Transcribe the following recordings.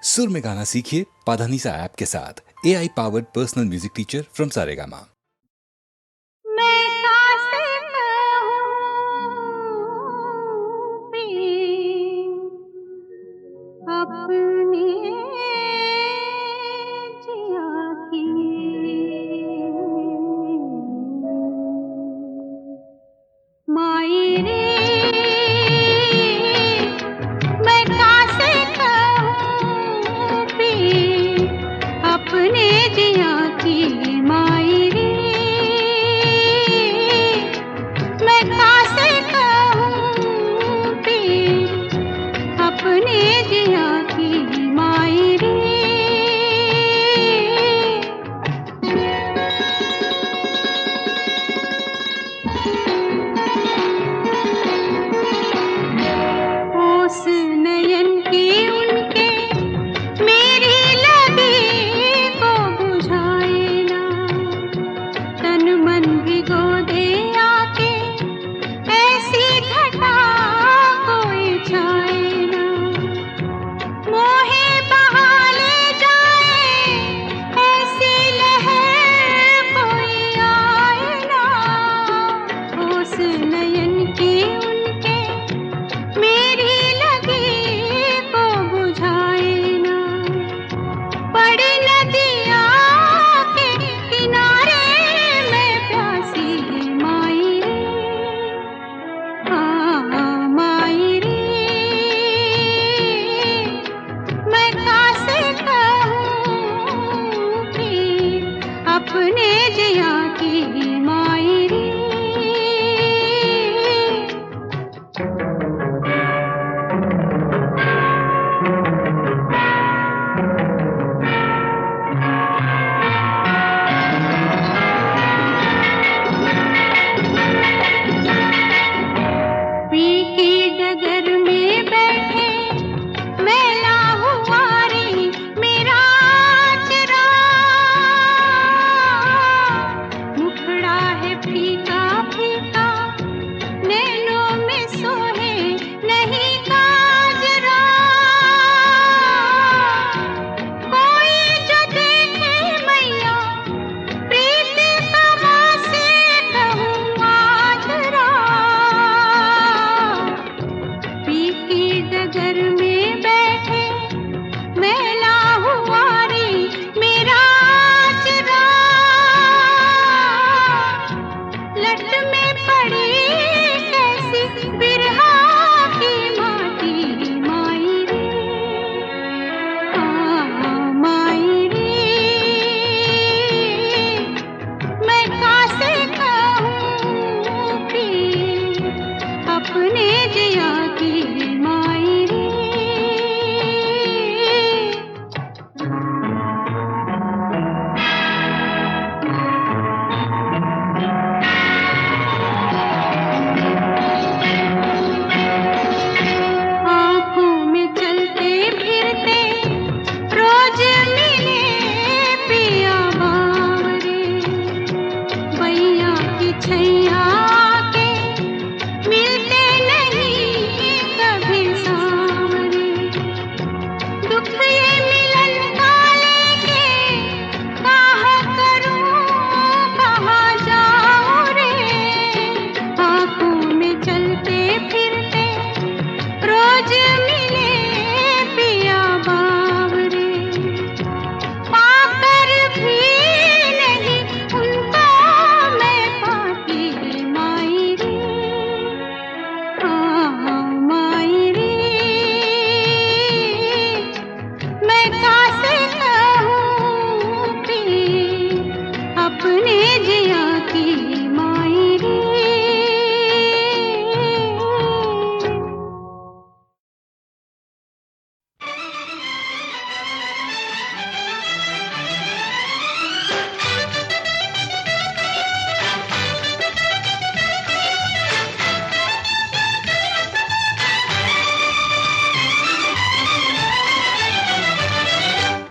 सुर में गाना सीखिए पाधानीसा ऐप के साथ। AI powered personal music teacher from Saregama.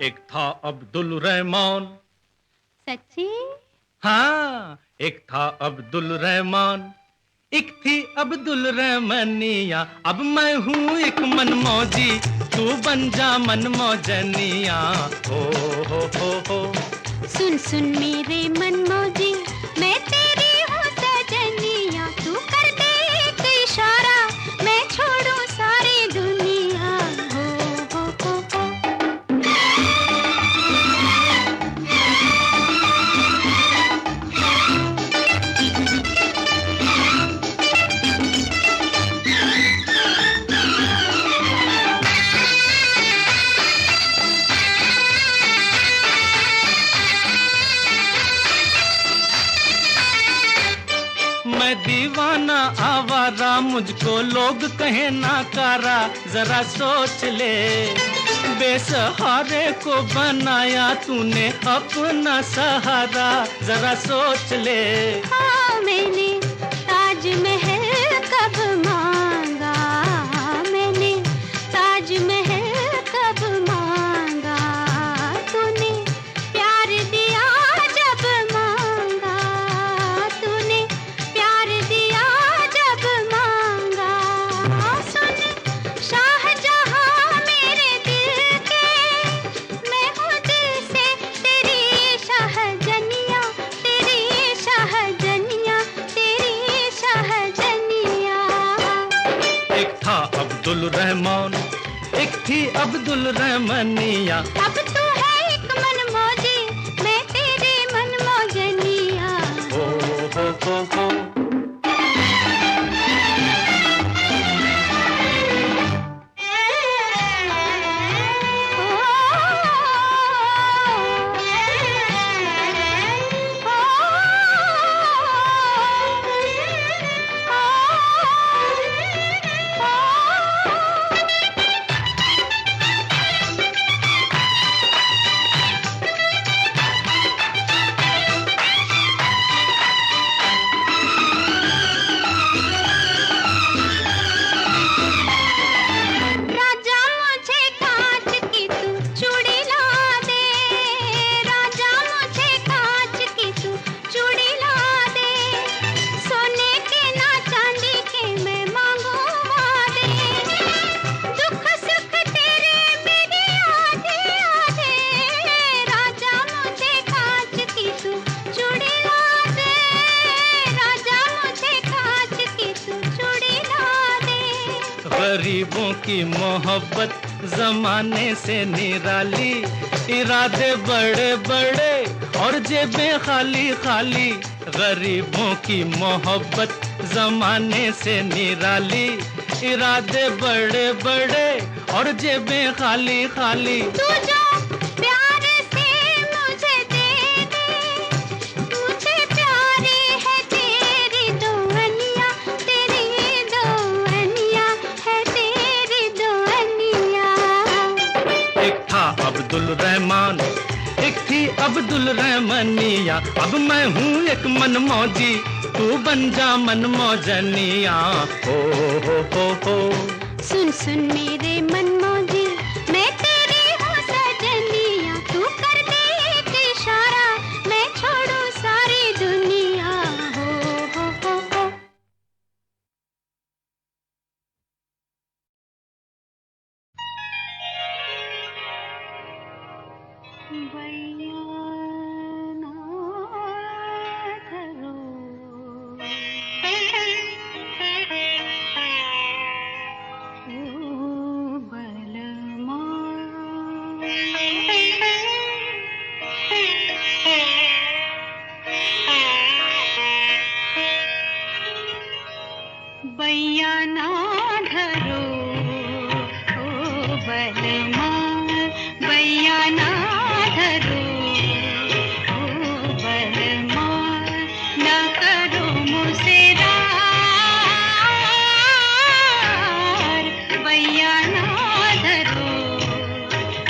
एक था अब्दुल रहमान। सच्ची? हाँ, एक था अब्दुल रहमान, एक थी अब्दुल रहमानिया, अब मैं हूँ एक मनमौजी, तू बन जा मनमौजनिया। हो। सुन सुन मेरे मनमौजी, मैं तेरी हूँ सजनिया, तू कर दे एक इशारा, मैं छोड़ूं सारी दुनिया। हो। मैं दीवाना आवारा, मुझको लोग कहे नाकारा, जरा सोच ले, बेसहारे को बनाया तूने अपना सहारा, जरा सोच ले। हाँ, मैंने ताजमहल कब मांगा, मैंने ताजमहल कब मांगा, तूने प्यार दिया जब मांगा, तूने प्यार दिया जब मांगा। सुन शाहजहां मेरे दिल के, मैं हूँ दिल से तेरी शाहजनिया, तेरी शाहजनिया, तेरी शाहजनिया। एक था अब्दुल रहमान, एक थी अब्दुल रहमानिया, अब तू है एक मनमौजी, मैं तेरी मनमौजनिया। हो। राजा मुझे कांच की तू चूड़ी ला दे, राजा मुझे कांच की तू चूड़ी ला दे, सोने के ना चांदी के मैं मांगू वादे, दुख सुख तेरे मेरे आधे आधे, राजा मुझे कांच की तू चूड़ी ला दे, राजा मुझे कांच की तू चूड़ी ला दे। गरीबों की मोहब्बत जमाने से निराली, इरादे बड़े बड़े और जेबें खाली खाली, गरीबों की मोहब्बत जमाने से निराली, इरादे बड़े बड़े और जेबें खाली खाली। तू जो प्यार से मुझे दे दे, मुझे प्यारी है तेरी दुनिया, तेरी दुनिया है तेरी दुनिया। एक था अब्दुल रहमान, एक थी अब्दुल रहमानिया, अब मैं हूँ एक मनमौजी, तू बन जा मनमौजनिया। हो। सुन सुन मेरे मनमौजी, मैं तेरी हूँ सजनिया, तू कर दे एक इशारा, मैं छोड़ूं सारी दुनिया। हो। बैया ना धरो, ओ बलमा, बैया ना धरो, ओ बलमा, बैया ना धरो, ओ बलमा, ना करो मुझसे बैया ना धरो,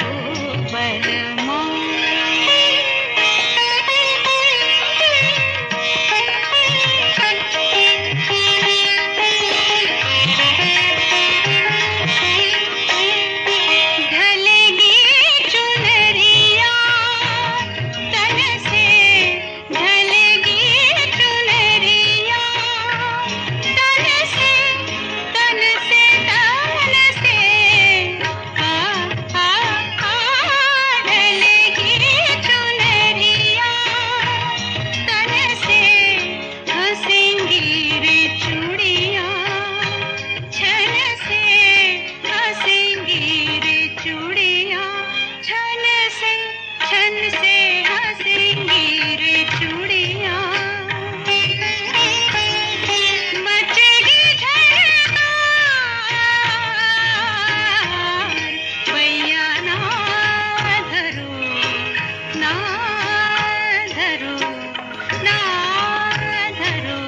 ओ बलमा। ढलेगी चुनरिया, छन से हंसेंगी रे चूड़ियां, मचेगी झड़कार, भैया ना धरो ना धरो ना धरो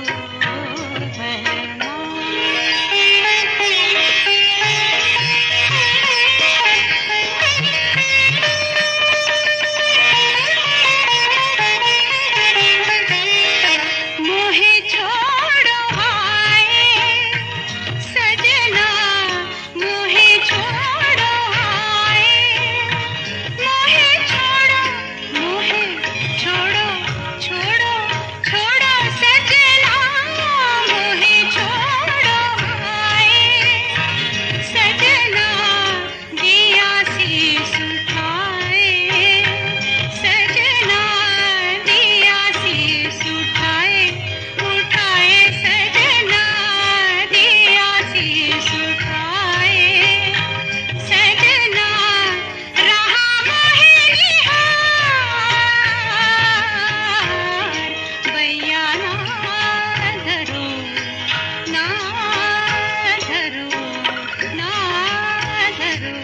मोहे छोड़ो हाय सजना, मोहे छोड़ो हाय, मोहे छोड़ो, मोहे छोड़ो, छोड़ो छोड़ो सजना, मोहे छोड़ो हाय सजना, दिया शीश उठाए सजना, दिया शीश उठाए उठाए सजना, दिया शीश उठाए सजना, रहा मोहे निहार, भैया ना धरो ना धरो ना धरो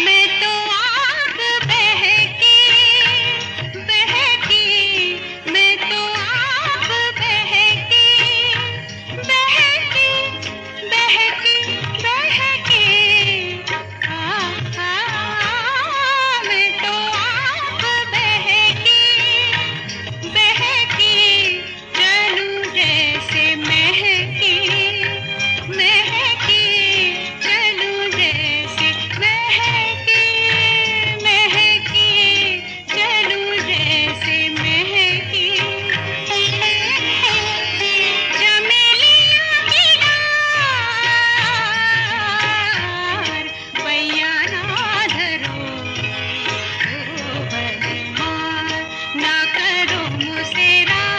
मैं तो आग बहकी बहकी, मैं तो आग बहकी बहकी बहकी बहकी, मैं तो आग बहकी बहकी, चलूं जैसे महकी महकी, चलूं जैसे महकी महकी, चलूं जैसे महकी, चमेलियों की डार, भैया ना धरो भरमार, ना करो मुझसे रार,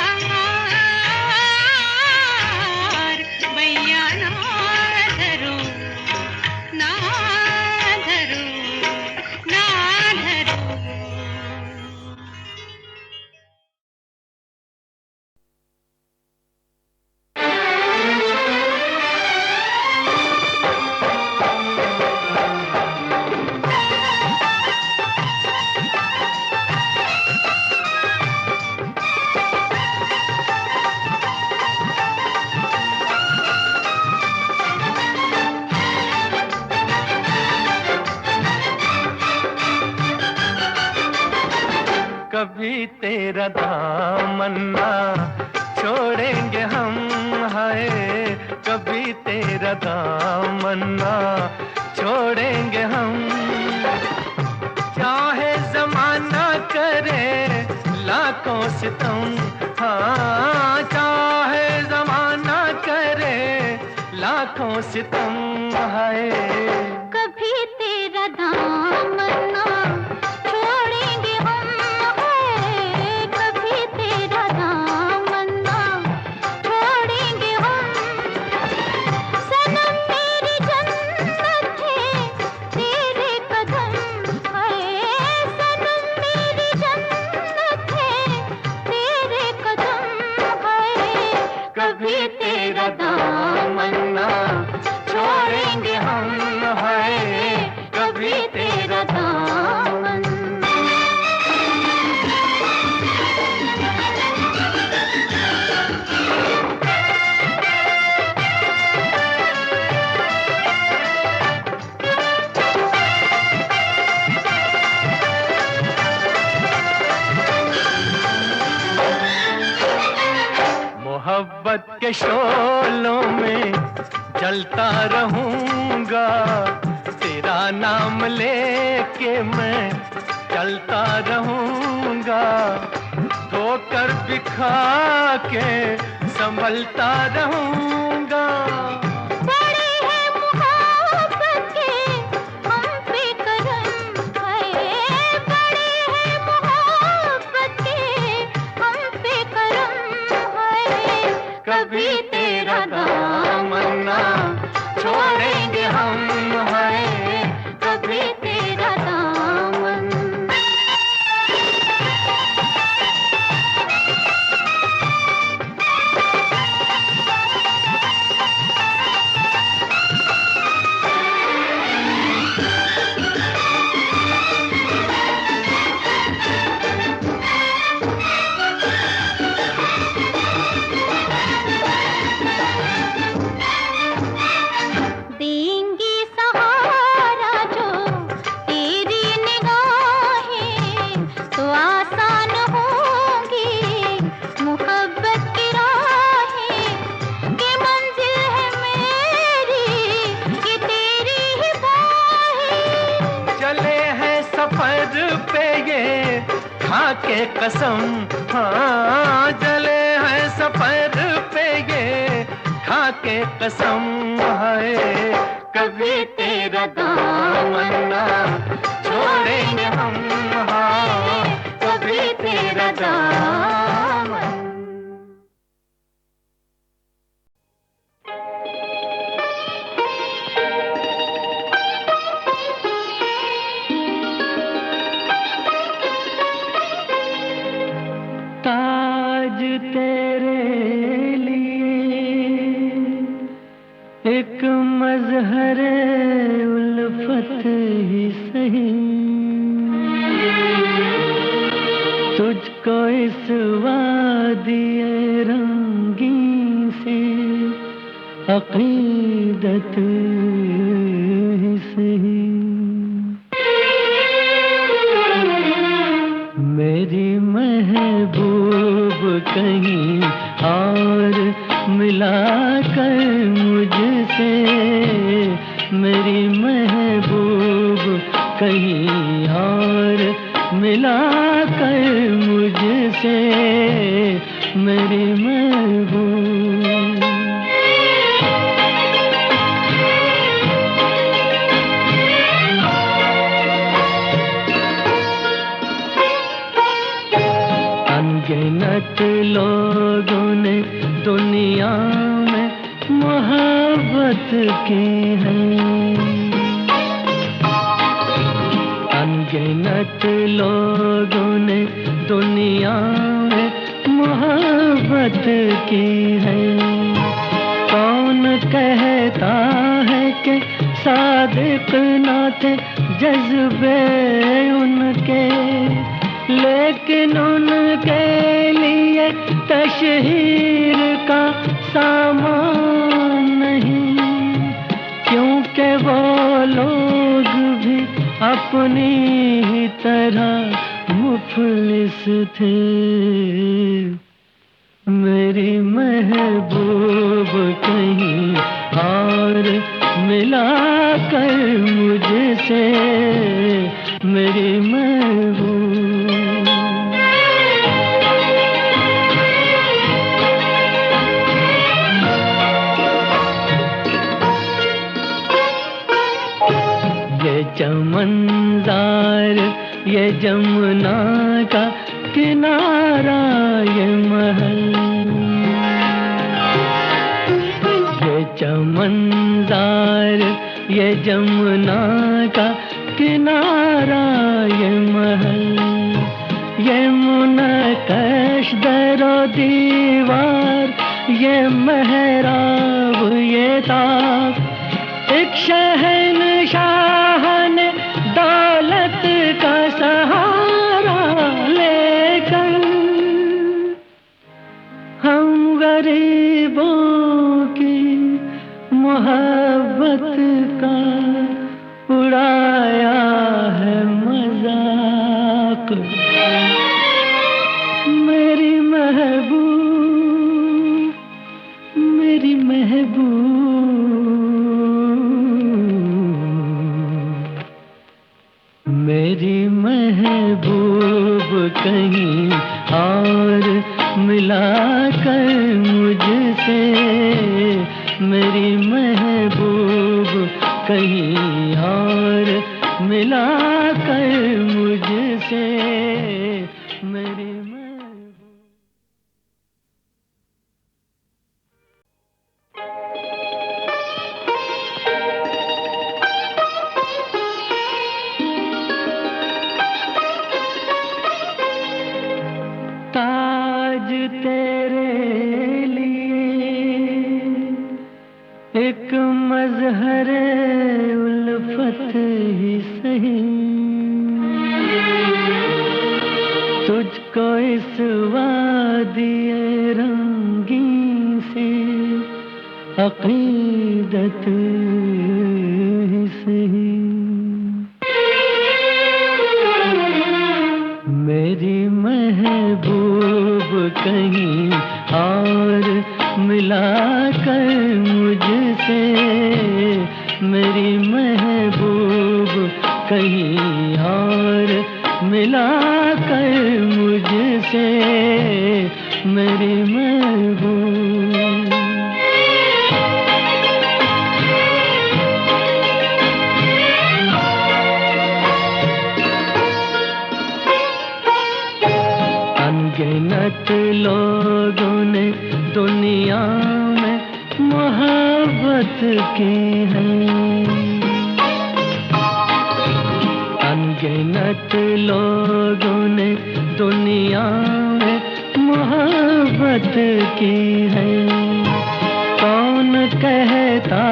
भैया ना धरो ना धरो ना धरो। कभी तेरा दामन ना छोड़ेंगे हम, हाय कभी तेरा दामन ना छोड़ेंगे हम, चाहे जमाना करे लाखों सितम, हाँ चाहे जमाना करे लाखों सितम, हाय कभी तेरा दामन ना छोड़ेंगे हम, है कभी तेरा दामन ना छोड़ेंगे हम, सनम मेरी जन्नत है तेरे कदम, है सनम मेरी जन्नत है तेरे कदम, है कभी तेरा दामन ना छोड़ेंगे हम, हाय कभी तेरा दामन। मोहब्बत के शोलों में जलता रहूंगा, तेरा नाम लेके मैं चलता रहूंगा, धोकर बिखा के संभलता रहूंगा, बड़े हैं मोहब्बत के हम पे करम, है बड़े हैं मोहब्बत के खा के कसम, हाँ जले हैं सफर पे ये खा के कसम है। कभी तेरा दामन ना छोड़ेंगे हम, हाँ कभी तेरा दामन। ताज तेरे लिए एक मजहरे उल्फत ही सही, तुझको इस वादिए रंगीन से अकीदत ही सही। मेरी महबूब कहीं और मिला कर मुझसे, मेरी महबूब कहीं और मिला कर मुझसे, मेरी महबूब। अनगिनत लोगों ने दुनिया में मोहब्बत की है, अनगिनत लोगों ने दुनिया में मोहब्बत की है। कौन कहता है कि सादिक ना थे जज्बे उनके, लेकिन उनके लिए तशहीर का सामान नहीं, क्योंकि वो लोग भी अपनी ही तरह मुफलिस थे। मेरी महबूब कहीं और मिला कर मुझसे, मेरी महबूब। ये चमनदार ये जमुना का किनारा ये महल, ये चमनदार ये जमुना का किनारा ये महल, ये मुनकश दरो दीवार ये मेहराब ये ताक, एक शहंशाह ने दौलत का सहारा लेकर हम गरीबों की मोहब्बत का उड़ाया है मजाक। मेरी महबूब, मेरी महबूब, मेरी महबूब कहीं और मिला कर मुझसे, मेरी महबूब कहीं और मिला कर मुझसे, मेरी ताज तेरे लिए एक मजहरे उल्फत ही सही, तुझको इस वादिए रंगीन से अकीदत ही सही। मेरी महबूब कहीं और मिला कर मुझसे, मेरी महबूब कहीं और मिला कर मुझसे मेरी महबूब। अनगिनत लोगों ने दुनिया में मोहब्बत की है, अनगिनत लोगों ने दुनिया में मोहब्बत की है। कौन कहता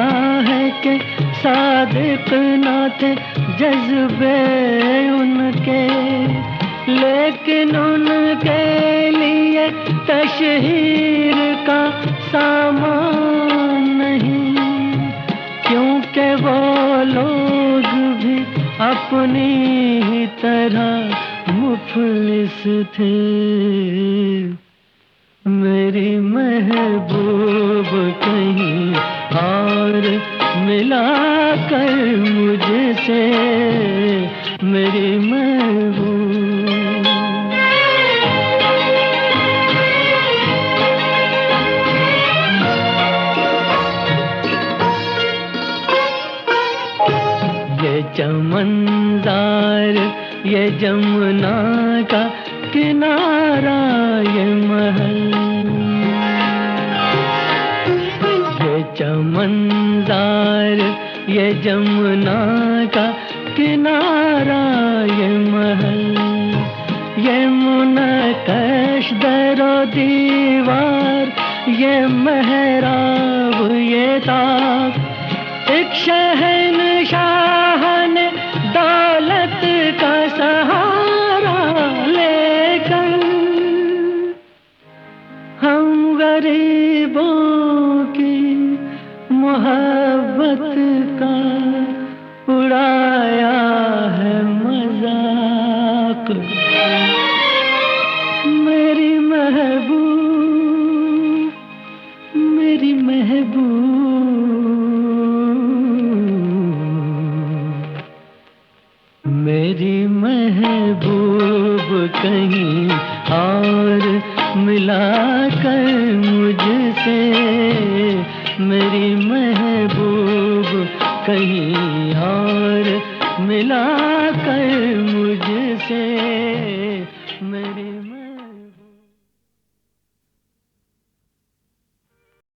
है कि सादिक ना थे जज्बे उनके, लेकिन उनके लिए तशहीर का सामान नहीं, क्योंकि वो लोग भी अपनी ही तरह मुफलिस थे। मेरी महबूब कहीं और मिला कर मुझसे मेरी महबूब। ये चमनदार ये जमुना का किनारा ये महल, ये चमनदार ये जमुना का किनारा ये महल, ये मुनकश दरो दीवार ये मेहराब ये ताक, एक शहंशाह ने दौलत का सहारा लेकर हम गरीबों की मोहब्बत का उड़ाया है मजाक। मेरी महबूब मेरी महबूब मेरी महबूब कहीं और मिला कर मुझसे मेरी महबूब कहीं और मिला कर मुझसे मेरी